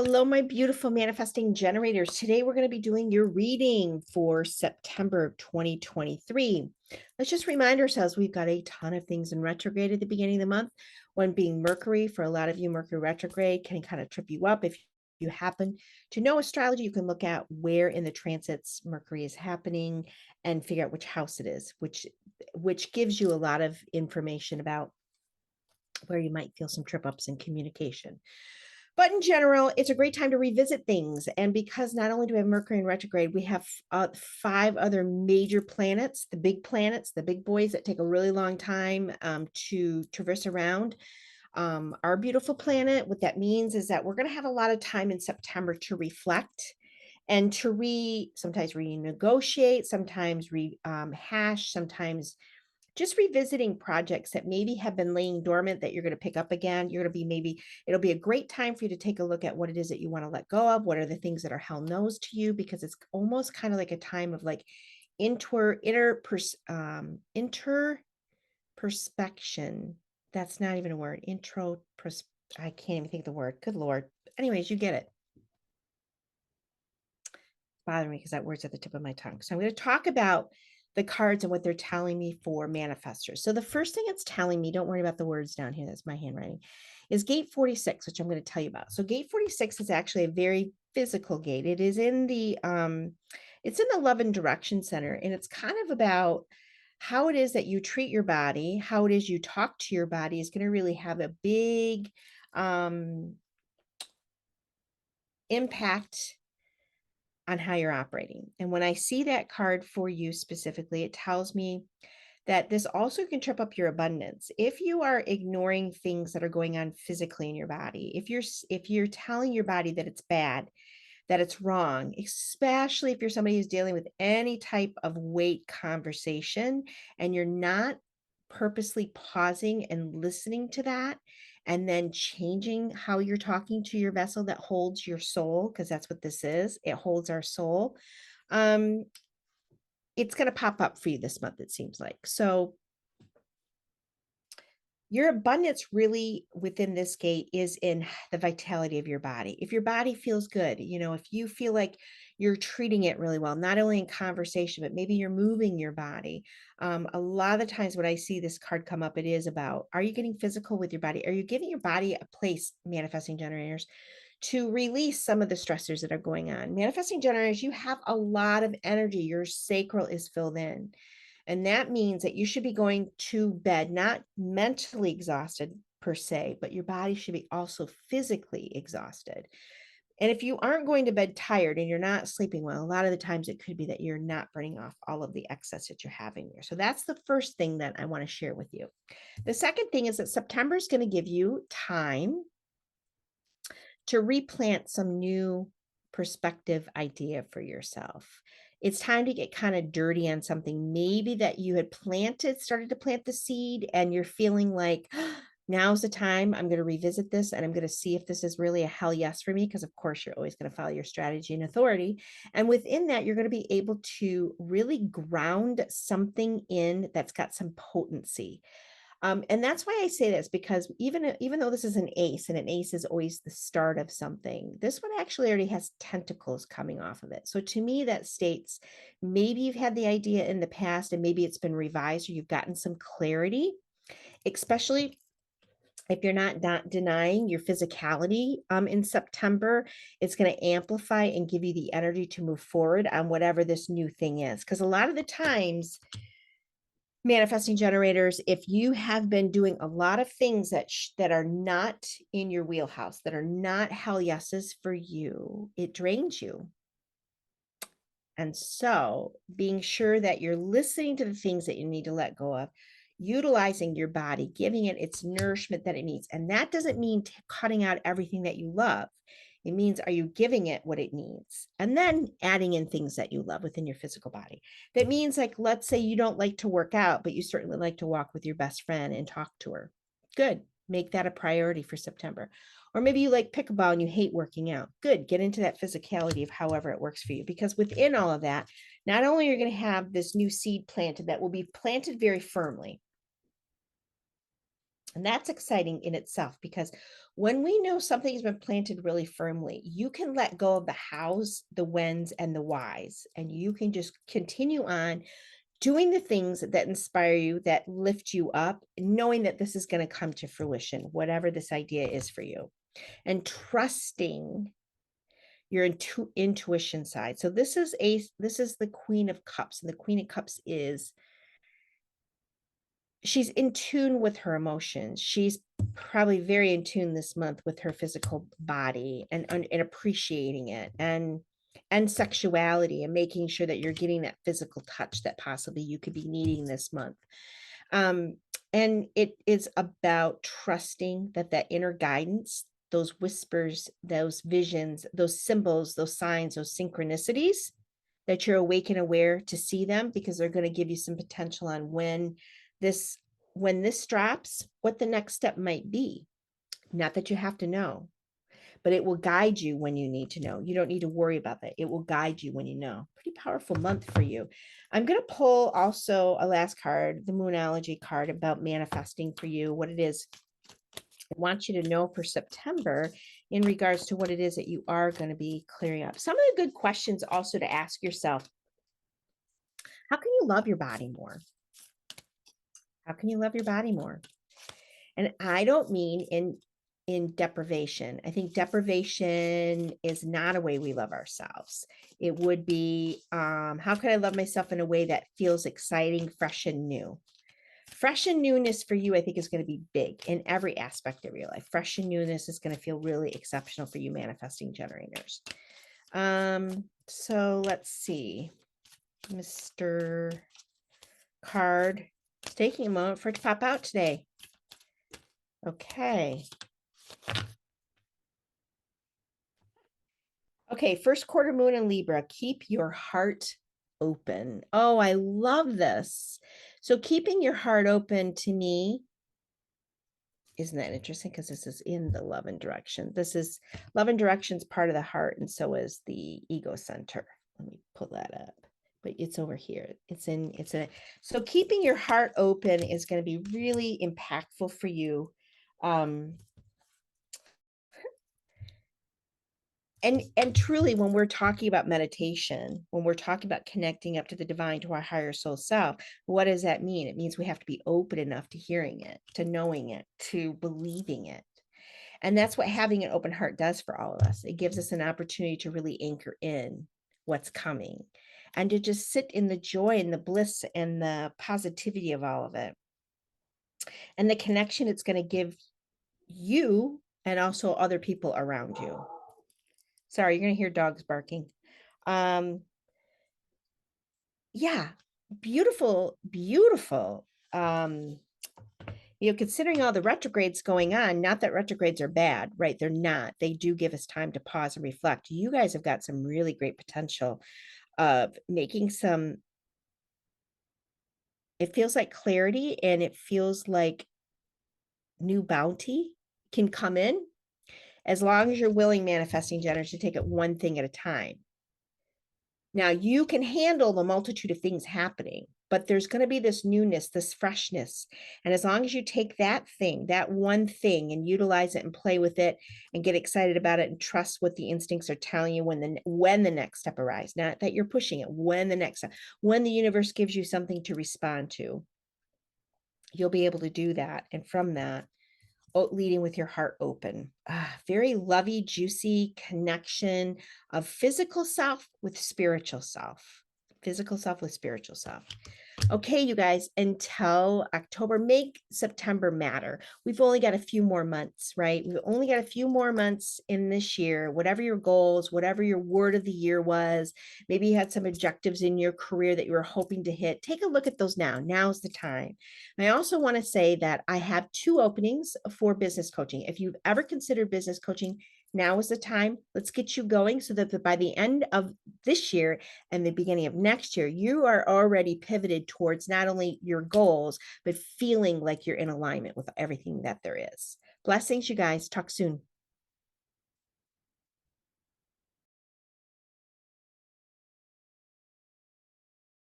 Hello, my beautiful manifesting generators. Today we're going to be doing your reading for September of 2023. Let's just remind ourselves we've got a ton of things in retrograde at the beginning of the month. One being Mercury. For a lot of you, Mercury retrograde can kind of trip you up. If you happen to know astrology, you can look at where in the transits Mercury is happening and figure out which house it is, which gives you a lot of information about where you might feel some trip ups in communication. But in general, it's a great time to revisit things. And because not only do we have Mercury in retrograde, we have 5 other major planets, the big boys that take a really long time to traverse around our beautiful planet. What that means is that we're going to have a lot of time in September to reflect and to sometimes renegotiate, sometimes rehash, sometimes just revisiting projects that maybe have been laying dormant that you're going to pick up again. It'll be a great time for you to take a look at what it is that you want to let go of. What are the things that are hell knows to you? Because it's almost kind of like a time of like interperspection. That's not even a word. I can't even think of the word. Good Lord. Anyways, you get it. Bothering me because that word's at the tip of my tongue. So I'm going to talk about the cards and what they're telling me for manifestors. So the first thing it's telling me, don't worry about the words down here, that's my handwriting, is gate 46, which I'm going to tell you about. So gate 46 is actually a very physical gate. It's in the love and direction center, and it's kind of about how it is that you treat your body, how it is you talk to your body is going to really have a big impact on how you're operating. And when I see that card for you specifically, it tells me that this also can trip up your abundance. If you are ignoring things that are going on physically in your body, if you're telling your body that it's bad, that it's wrong, especially if you're somebody who's dealing with any type of weight conversation and you're not purposely pausing and listening to that and then changing how you're talking to your vessel that holds your soul, because that's what this is, it holds our soul. It's going to pop up for you this month, it seems like. So your abundance really within this gate is in the vitality of your body. If your body feels good, if you feel like you're treating it really well, not only in conversation, but maybe you're moving your body. A lot of the times when I see this card come up, it is about, are you getting physical with your body? Are you giving your body a place, manifesting generators, to release some of the stressors that are going on? Manifesting generators, you have a lot of energy. Your sacral is filled in. And that means that you should be going to bed, not mentally exhausted per se, but your body should be also physically exhausted. And if you aren't going to bed tired and you're not sleeping well, a lot of the times it could be that you're not burning off all of the excess that you're having there. So that's the first thing that I want to share with you. The second thing is that September is going to give you time to replant some new perspective idea for yourself. It's time to get kind of dirty on something maybe that you had started to plant the seed, and you're feeling like, now's the time. I'm going to revisit this and I'm going to see if this is really a hell yes for me. Because of course you're always going to follow your strategy and authority. And within that, you're going to be able to really ground something in that's got some potency. And that's why I say this, because even though this is an ace, and an ace is always the start of something, this one actually already has tentacles coming off of it. So to me, that states maybe you've had the idea in the past and maybe it's been revised, or you've gotten some clarity, especially if you're not denying your physicality in September. It's going to amplify and give you the energy to move forward on whatever this new thing is. Because a lot of the times, manifesting generators, if you have been doing a lot of things that are not in your wheelhouse, that are not hell yeses for you, it drains you. And so being sure that you're listening to the things that you need to let go of, utilizing your body, giving it its nourishment that it needs. And that doesn't mean cutting out everything that you love. It means, are you giving it what it needs? And then adding in things that you love within your physical body. That means, like, let's say you don't like to work out, but you certainly like to walk with your best friend and talk to her. Good. Make that a priority for September. Or maybe you like pickleball and you hate working out. Good. Get into that physicality of however it works for you. Because within all of that, not only are you going to have this new seed planted that will be planted very firmly, And that's exciting in itself because when we know something has been planted really firmly, you can let go of the hows, the whens, and the whys, and you can just continue on doing the things that inspire you, that lift you up, knowing that this is going to come to fruition, whatever this idea is for you, and trusting your intuition side. So this is the Queen of Cups, and the Queen of Cups is she's in tune with her emotions. She's probably very in tune this month with her physical body and appreciating it and sexuality and making sure that you're getting that physical touch that possibly you could be needing this month. Um, and it is about trusting that that inner guidance, those whispers, those visions, those symbols, those signs, those synchronicities, that you're awake and aware to see them, because they're going to give you some potential on this when this drops, what the next step might be. Not that you have to know, but it will guide you when you need to know. You don't need to worry about that. It will guide you when you know. Pretty powerful month for you. I'm going to pull also a last card, the Moonology card, about manifesting for you, what it is I want you to know for September in regards to what it is that you are going to be clearing up. Some of the good questions also to ask yourself: how can you love your body more? How can you love your body more? And I don't mean in deprivation. I think deprivation is not a way we love ourselves. It would be, how can I love myself in a way that feels exciting, fresh, and new? Fresh and newness for you, I think, is going to be big in every aspect of your life. Fresh and newness is going to feel really exceptional for you manifesting generators. So let's see. Mr. Card, it's taking a moment for it to pop out today. Okay. Okay, first quarter moon in Libra, keep your heart open. Oh, I love this. So keeping your heart open, to me, isn't that interesting? Because this is in the love and direction. This is love and direction's part of the heart, and so is the ego center. Let me pull that up. But it's over here. It's a so keeping your heart open is going to be really impactful for you. And truly, when we're talking about meditation, when we're talking about connecting up to the divine, to our higher soul self, what does that mean? It means we have to be open enough to hearing it, to knowing it, to believing it. And that's what having an open heart does for all of us. It gives us an opportunity to really anchor in what's coming and to just sit in the joy and the bliss and the positivity of all of it, and the connection it's going to give you and also other people around you. Sorry, you're going to hear dogs barking. Yeah, beautiful, beautiful. Considering all the retrogrades going on, not that retrogrades are bad, right? They're not. They do give us time to pause and reflect. You guys have got some really great potential of making some, it feels like clarity, and it feels like new bounty can come in, as long as you're willing, manifesting generators, to take it one thing at a time. Now, you can handle the multitude of things happening, but there's going to be this newness, this freshness. And as long as you take that thing, that one thing, and utilize it and play with it and get excited about it and trust what the instincts are telling you when the next step arrives, not that you're pushing it, when the universe gives you something to respond to, you'll be able to do that. And from that, leading with your heart open. Very lovey, juicy connection of physical self with spiritual self. Physical self with spiritual self. Okay, you guys, until October, make September matter. We've only got a few more months, right? We've only got a few more months in this year. Whatever your goals, whatever your word of the year was, maybe you had some objectives in your career that you were hoping to hit. Take a look at those now. Now's the time. I also want to say that I have 2 openings for business coaching. If you've ever considered business coaching, now is the time. Let's get you going so that by the end of this year and the beginning of next year, you are already pivoted towards not only your goals, but feeling like you're in alignment with everything that there is. Blessings, you guys. Talk soon.